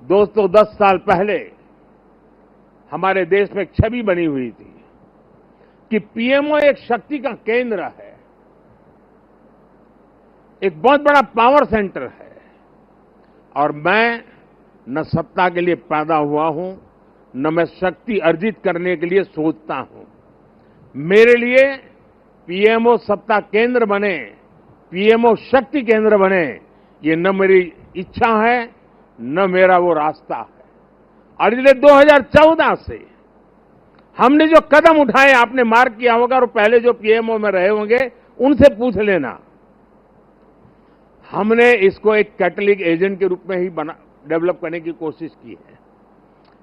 दोस्तों, 10 साल पहले हमारे देश में एक छवि बनी हुई थी कि पीएमओ एक शक्ति का केंद्र है, एक बहुत बड़ा पावर सेंटर है। और मैं न सत्ता के लिए पैदा हुआ हूं, न मैं शक्ति अर्जित करने के लिए सोचता हूं। मेरे लिए पीएमओ सत्ता केंद्र बने, पीएमओ शक्ति केंद्र बने, ये न मेरी इच्छा है न मेरा वो रास्ता है। और इसलिए 2014 से हमने जो कदम उठाए, आपने मार्क किया होगा, और पहले जो पीएमओ में रहे होंगे उनसे पूछ लेना, हमने इसको एक कैटलिक एजेंट के रूप में ही डेवलप करने की कोशिश की है।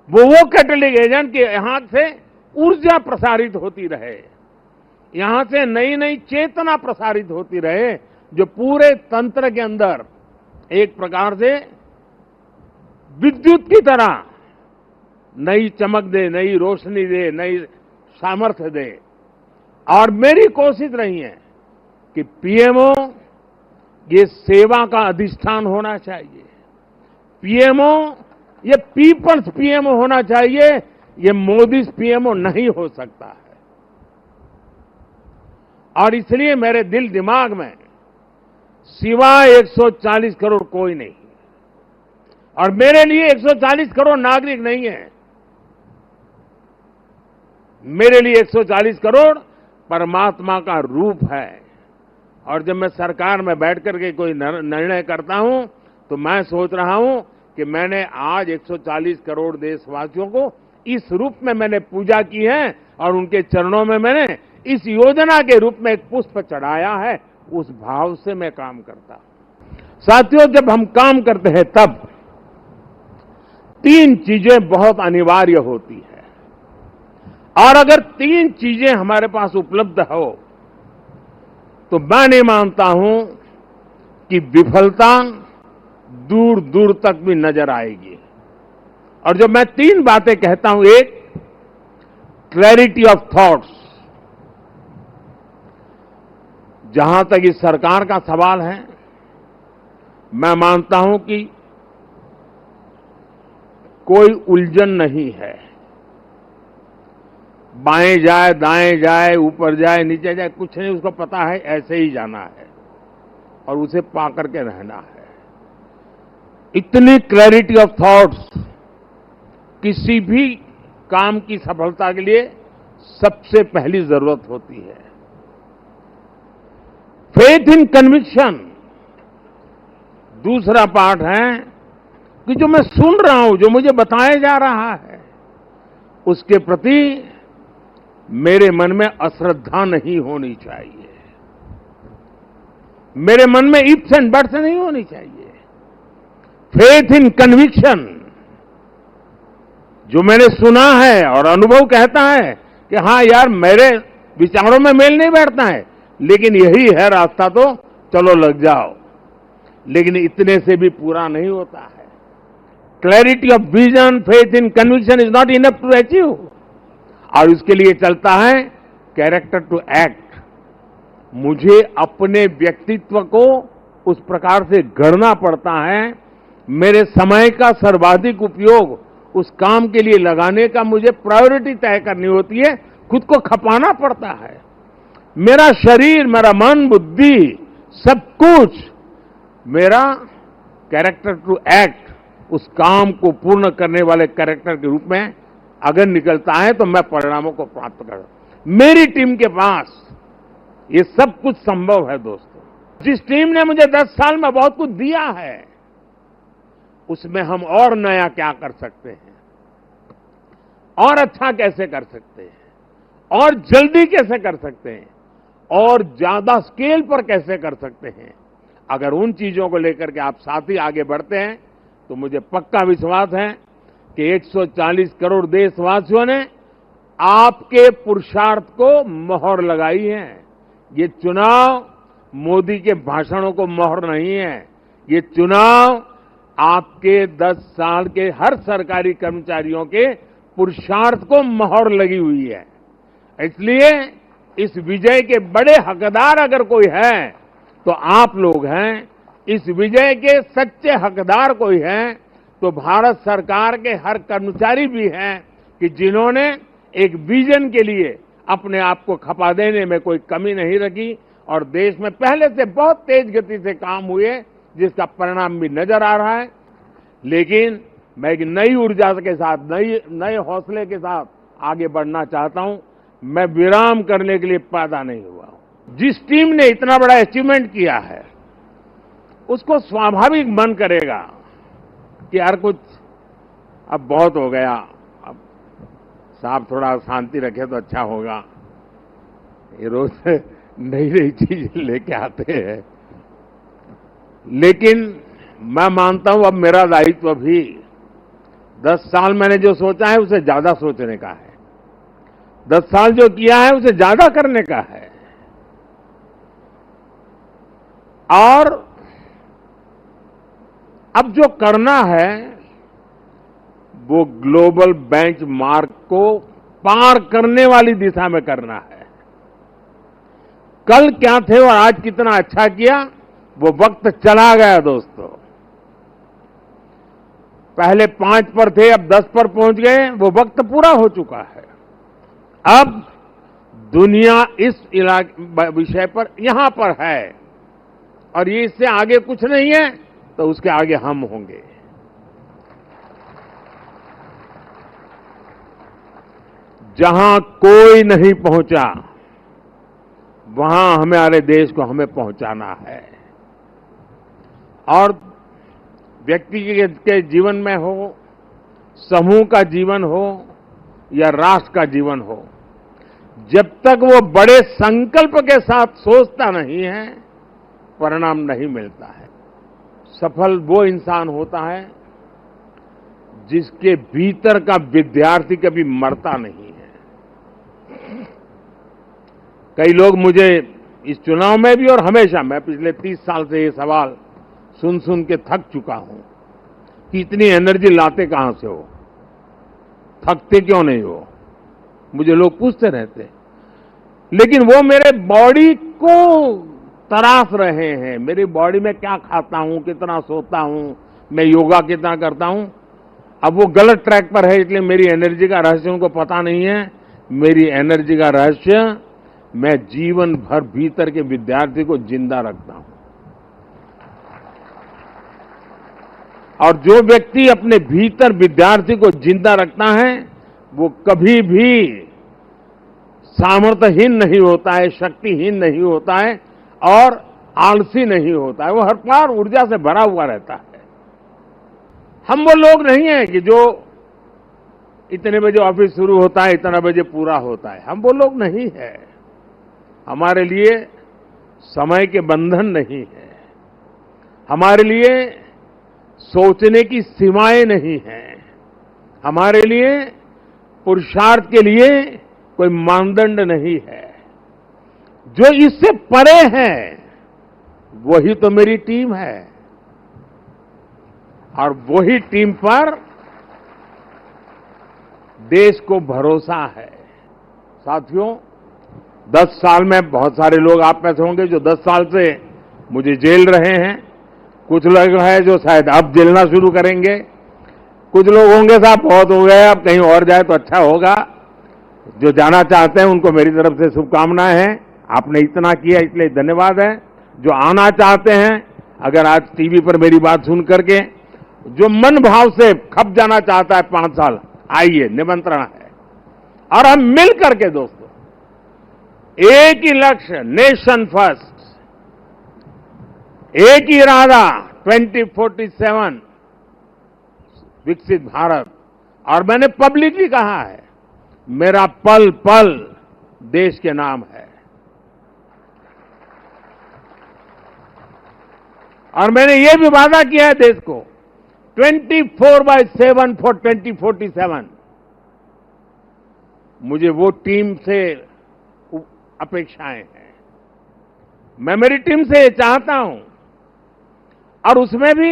वो कैटलिक एजेंट के यहां से ऊर्जा प्रसारित होती रहे, यहां से नई नई चेतना प्रसारित होती रहे, जो पूरे तंत्र के अंदर एक प्रकार से विद्युत की तरह नई चमक दे, नई रोशनी दे, नई सामर्थ्य दे। और मेरी कोशिश रही है कि पीएमओ ये सेवा का अधिष्ठान होना चाहिए, पीएमओ ये पीपल्स पीएमओ होना चाहिए, ये मोदी पीएमओ नहीं हो सकता है। और इसलिए मेरे दिल दिमाग में सिवाय 140 करोड़ कोई नहीं, और मेरे लिए 140 करोड़ नागरिक नहीं है, मेरे लिए 140 करोड़ परमात्मा का रूप है। और जब मैं सरकार में बैठ करके कोई निर्णय करता हूं तो मैं सोच रहा हूं कि मैंने आज 140 करोड़ देशवासियों को इस रूप में मैंने पूजा की है, और उनके चरणों में मैंने इस योजना के रूप में एक पुष्प चढ़ाया है। उस भाव से मैं काम करता हूं। साथियों, जब हम काम करते हैं तब 3 चीजें बहुत अनिवार्य होती है, और अगर 3 चीजें हमारे पास उपलब्ध हो तो मैं नहीं मानता हूं कि विफलता दूर दूर तक भी नजर आएगी। और जब मैं 3 बातें कहता हूं, एक, क्लैरिटी ऑफ थॉट्स। जहां तक इस सरकार का सवाल है, मैं मानता हूं कि कोई उलझन नहीं है। बाएं जाए, दाएं जाए, ऊपर जाए, नीचे जाए, कुछ नहीं, उसको पता है ऐसे ही जाना है और उसे पा करके रहना है। इतनी क्लैरिटी ऑफ थॉट्स किसी भी काम की सफलता के लिए सबसे पहली जरूरत होती है। फेथ इन कन्विक्शन दूसरा पार्ट है कि जो मैं सुन रहा हूं, जो मुझे बताया जा रहा है, उसके प्रति मेरे मन में अश्रद्धा नहीं होनी चाहिए, मेरे मन में इफ्स एंड बट्स नहीं होनी चाहिए। फेथ इन कन्विक्शन, जो मैंने सुना है और अनुभव कहता है कि हाँ यार, मेरे विचारों में मेल नहीं बैठता है, लेकिन यही है रास्ता, तो चलो लग जाओ। लेकिन इतने से भी पूरा नहीं होता है। Clarity of vision, faith in conviction is not enough to achieve. और उसके लिए चलता है कैरेक्टर टू एक्ट। मुझे अपने व्यक्तित्व को उस प्रकार से गढ़ना पड़ता है, मेरे समय का सर्वाधिक उपयोग उस काम के लिए लगाने का मुझे प्रायोरिटी तय करनी होती है, खुद को खपाना पड़ता है। मेरा शरीर, मेरा मन, बुद्धि, सब कुछ मेरा कैरेक्टर टू एक्ट, उस काम को पूर्ण करने वाले कैरेक्टर के रूप में अगर निकलता है तो मैं परिणामों को प्राप्त कर। मेरी टीम के पास ये सब कुछ संभव है दोस्तों। जिस टीम ने मुझे 10 साल में बहुत कुछ दिया है, उसमें हम और नया क्या कर सकते हैं, और अच्छा कैसे कर सकते हैं, और जल्दी कैसे कर सकते हैं, और ज्यादा स्केल पर कैसे कर सकते हैं। अगर उन चीजों को लेकर के आप साथ ही आगे बढ़ते हैं तो मुझे पक्का विश्वास है कि 140 करोड़ देशवासियों ने आपके पुरुषार्थ को मोहर लगाई है। ये चुनाव मोदी के भाषणों को मोहर नहीं है, ये चुनाव आपके 10 साल के हर सरकारी कर्मचारियों के पुरुषार्थ को मोहर लगी हुई है। इसलिए इस विजय के बड़े हकदार अगर कोई है तो आप लोग हैं। इस विजय के सच्चे हकदार कोई है तो भारत सरकार के हर कर्मचारी भी हैं कि जिन्होंने एक विजन के लिए अपने आप को खपा देने में कोई कमी नहीं रखी और देश में पहले से बहुत तेज गति से काम हुए, जिसका परिणाम भी नजर आ रहा है। लेकिन मैं एक नई ऊर्जा के साथ, नए हौसले के साथ आगे बढ़ना चाहता हूं। मैं विराम करने के लिए पैदा नहीं हुआ हूं। जिस टीम ने इतना बड़ा अचीवमेंट किया है, उसको स्वाभाविक मन करेगा कि यार कुछ अब बहुत हो गया, अब साहब थोड़ा शांति रखे तो अच्छा होगा। ये रोज नई नई चीज लेके आते हैं। लेकिन मैं मानता हूं अब मेरा दायित्व भी 10 साल मैंने जो सोचा है उसे ज्यादा सोचने का है, 10 साल जो किया है उसे ज्यादा करने का है। और अब जो करना है वो ग्लोबल बेंचमार्क को पार करने वाली दिशा में करना है। कल क्या थे और आज कितना अच्छा किया वो वक्त चला गया दोस्तों। पहले 5 पर थे, अब 10 पर पहुंच गए, वो वक्त पूरा हो चुका है। अब दुनिया इस विषय पर यहां पर है और ये इससे आगे कुछ नहीं है, तो उसके आगे हम होंगे। जहां कोई नहीं पहुंचा वहां हमारे देश को हमें पहुंचाना है। और व्यक्ति के जीवन में हो, समूह का जीवन हो या राष्ट्र का जीवन हो, जब तक वो बड़े संकल्प के साथ सोचता नहीं है, परिणाम नहीं मिलता है। सफल वो इंसान होता है जिसके भीतर का विद्यार्थी कभी मरता नहीं है। कई लोग मुझे इस चुनाव में भी और हमेशा, मैं पिछले 30 साल से ये सवाल सुन सुन के थक चुका हूं कि इतनी एनर्जी लाते कहां से हो, थकते क्यों नहीं हो, मुझे लोग पूछते रहते। लेकिन वो मेरे बॉडी को तराश रहे हैं, मेरी बॉडी में क्या खाता हूं, कितना सोता हूं, मैं योगा कितना करता हूं। अब वो गलत ट्रैक पर है, इसलिए मेरी एनर्जी का रहस्य उनको पता नहीं है। मेरी एनर्जी का रहस्य, मैं जीवन भर भीतर के विद्यार्थी को जिंदा रखता हूं। और जो व्यक्ति अपने भीतर विद्यार्थी को जिंदा रखता है वो कभी भी सामर्थ्यहीन नहीं होता है, शक्तिहीन नहीं होता है और आलसी नहीं होता है। वो हर बार ऊर्जा से भरा हुआ रहता है। हम वो लोग नहीं हैं कि जो इतने बजे ऑफिस शुरू होता है, इतना बजे पूरा होता है। हम वो लोग नहीं है। हमारे लिए समय के बंधन नहीं है, हमारे लिए सोचने की सीमाएं नहीं हैं, हमारे लिए पुरुषार्थ के लिए कोई मानदंड नहीं है। जो इससे परे है वही तो मेरी टीम है और वही टीम पर देश को भरोसा है। साथियों, 10 साल में बहुत सारे लोग आप में से होंगे जो 10 साल से मुझे जेल रहे हैं। कुछ लोग हैं जो शायद अब जेलना शुरू करेंगे। कुछ लोग होंगे साहब बहुत हो गए, अब कहीं और जाए तो अच्छा होगा। जो जाना चाहते हैं उनको मेरी तरफ से शुभकामनाएं हैं। आपने इतना किया इसलिए धन्यवाद है। जो आना चाहते हैं, अगर आज टीवी पर मेरी बात सुन करके जो मन भाव से खप जाना चाहता है 5 साल, आइए, निमंत्रण है। और हम मिल करके दोस्तों एक ही लक्ष्य, नेशन फर्स्ट, एक ही इरादा, 2047 विकसित भारत। और मैंने पब्लिकली कहा है, मेरा पल पल देश के नाम है। और मैंने ये भी वादा किया है देश को, 24/7 फॉर 2047। मुझे वो टीम से अपेक्षाएं हैं, मैं मेरी टीम से चाहता हूं। और उसमें भी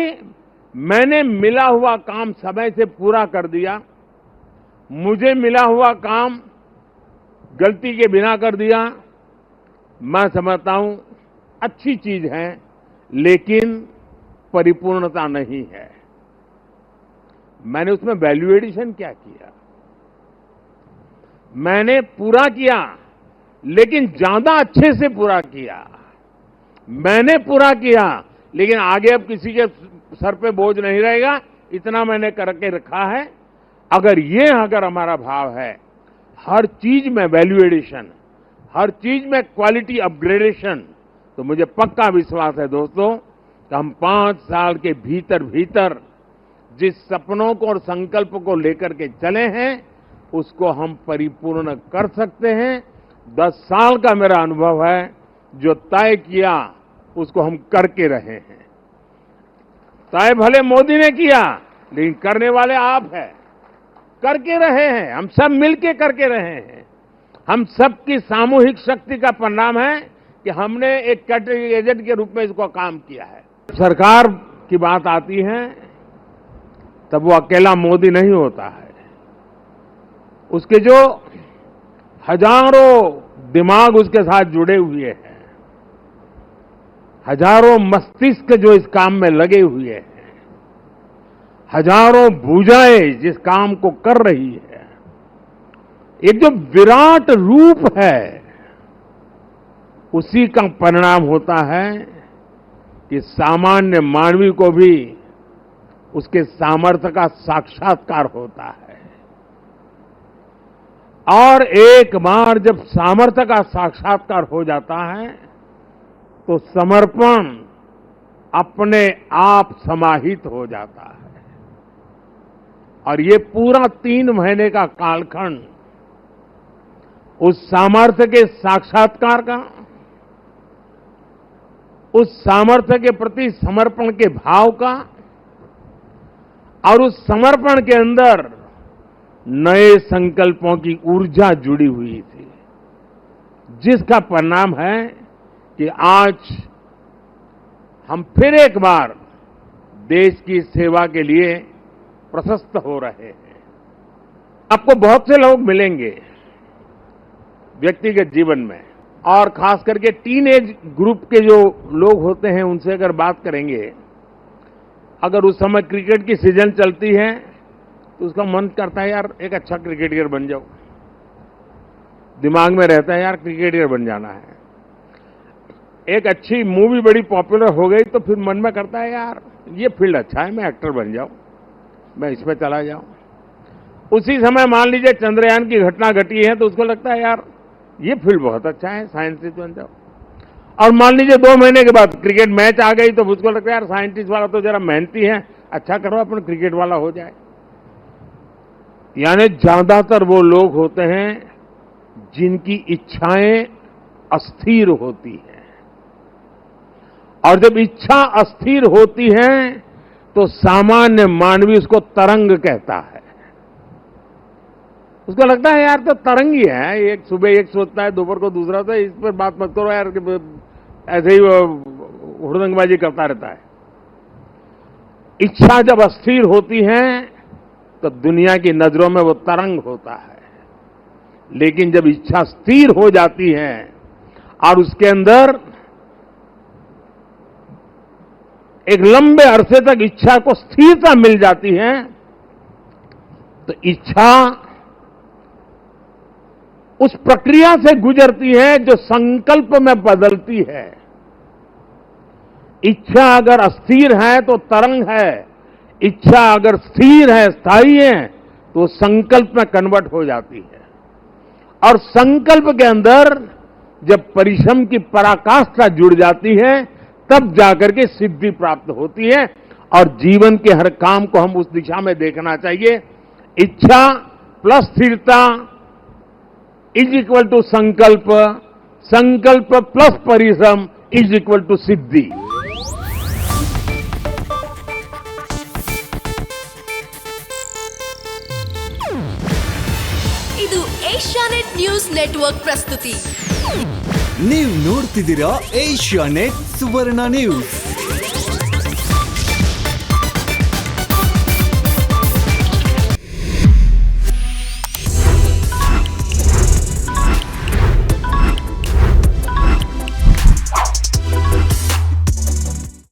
मैंने मिला हुआ काम समय से पूरा कर दिया, मुझे मिला हुआ काम गलती के बिना कर दिया। मैं समझता हूं अच्छी चीज है, लेकिन परिपूर्णता नहीं है। मैंने उसमें वैल्यू एडिशन क्या किया? मैंने पूरा किया, लेकिन ज्यादा अच्छे से पूरा किया। मैंने पूरा किया, लेकिन आगे अब किसी के सर पे बोझ नहीं रहेगा, इतना मैंने करके रखा है। अगर हमारा भाव है, हर चीज में वैल्यू एडिशन, हर चीज में क्वालिटी अपग्रेडेशन, तो मुझे पक्का विश्वास है दोस्तों कि हम 5 साल के भीतर भीतर जिस सपनों को और संकल्प को लेकर के चले हैं, उसको हम परिपूर्ण कर सकते हैं। 10 साल का मेरा अनुभव है, जो तय किया उसको हम करके रहे हैं। तय भले मोदी ने किया, लेकिन करने वाले आप हैं, करके रहे हैं। हम सब मिलके करके रहे हैं। हम सबकी सामूहिक शक्ति का परिणाम है कि हमने एक कैटेगरी एजेंट के रूप में इसको काम किया है। सरकार की बात आती है तब वो अकेला मोदी नहीं होता है। उसके जो हजारों दिमाग उसके साथ जुड़े हुए हैं, हजारों मस्तिष्क जो इस काम में लगे हुए हैं, हजारों भुजाएं जिस काम को कर रही है, एक जो विराट रूप है, उसी का परिणाम होता है कि सामान्य मानवी को भी उसके सामर्थ्य का साक्षात्कार होता है। और एक बार जब सामर्थ्य का साक्षात्कार हो जाता है, तो समर्पण अपने आप समाहित हो जाता है। और ये पूरा 3 महीने का कालखंड उस सामर्थ्य के साक्षात्कार का, उस सामर्थ्य के प्रति समर्पण के भाव का, और उस समर्पण के अंदर नए संकल्पों की ऊर्जा जुड़ी हुई थी, जिसका परिणाम है कि आज हम फिर एक बार देश की सेवा के लिए प्रशस्त हो रहे हैं। आपको बहुत से लोग मिलेंगे व्यक्तिगत जीवन में, और खास करके टीनेज ग्रुप के जो लोग होते हैं, उनसे अगर बात करेंगे, अगर उस समय क्रिकेट की सीजन चलती है तो उसका मन करता है यार एक अच्छा क्रिकेटर बन जाओ। दिमाग में रहता है यार क्रिकेटर बन जाना है। एक अच्छी मूवी बड़ी पॉपुलर हो गई तो फिर मन में करता है यार ये फील्ड अच्छा है, मैं एक्टर बन जाऊं, मैं इसमें चला जाऊं। उसी समय मान लीजिए चंद्रयान की घटना घटी है तो उसको लगता है यार ये फील्ड बहुत अच्छा है, साइंटिस्ट बन जाओ। और मान लीजिए 2 महीने के बाद क्रिकेट मैच आ गई तो उसको लगता है यार साइंटिस्ट वाला तो जरा मेहनती है, अच्छा करो अपन क्रिकेट वाला हो जाए। यानी ज्यादातर वो लोग होते हैं जिनकी इच्छाएं अस्थिर होती हैं, और जब इच्छा अस्थिर होती है तो सामान्य मानवी उसको तरंग कहता है। उसको लगता है यार तो तरंग ही है, एक सुबह एक सोचता है, दोपहर को दूसरा, तो इस पर बात मत करो यार, ऐसे ही हुड़दंगबाजी करता रहता है। इच्छा जब अस्थिर होती है तो दुनिया की नजरों में वो तरंग होता है, लेकिन जब इच्छा स्थिर हो जाती है और उसके अंदर एक लंबे अरसे तक इच्छा को स्थिरता मिल जाती है, तो इच्छा उस प्रक्रिया से गुजरती है जो संकल्प में बदलती है। इच्छा अगर अस्थिर है तो तरंग है, इच्छा अगर स्थिर है, स्थायी है, तो संकल्प में कन्वर्ट हो जाती है। और संकल्प के अंदर जब परिश्रम की पराकाष्ठा जुड़ जाती है, तब जाकर के सिद्धि प्राप्त होती है। और जीवन के हर काम को हम उस दिशा में देखना चाहिए। इच्छा प्लस स्थिरता इज इक्वल टू संकल्प, संकल्प प्लस परिश्रम इज इक्वल टू सिद्धि। ಇದು ಏಷ್ಯಾನೆಟ್ ನ್ಯೂಸ್ ನೆಟ್ವರ್ಕ್ ಪ್ರಸ್ತುತಿ. ನೀವು ನೋಡ್ತಿದ್ದೀರಾ ಏಷ್ಯಾನೆಟ್ ಸುವರ್ಣ ನ್ಯೂಸ್.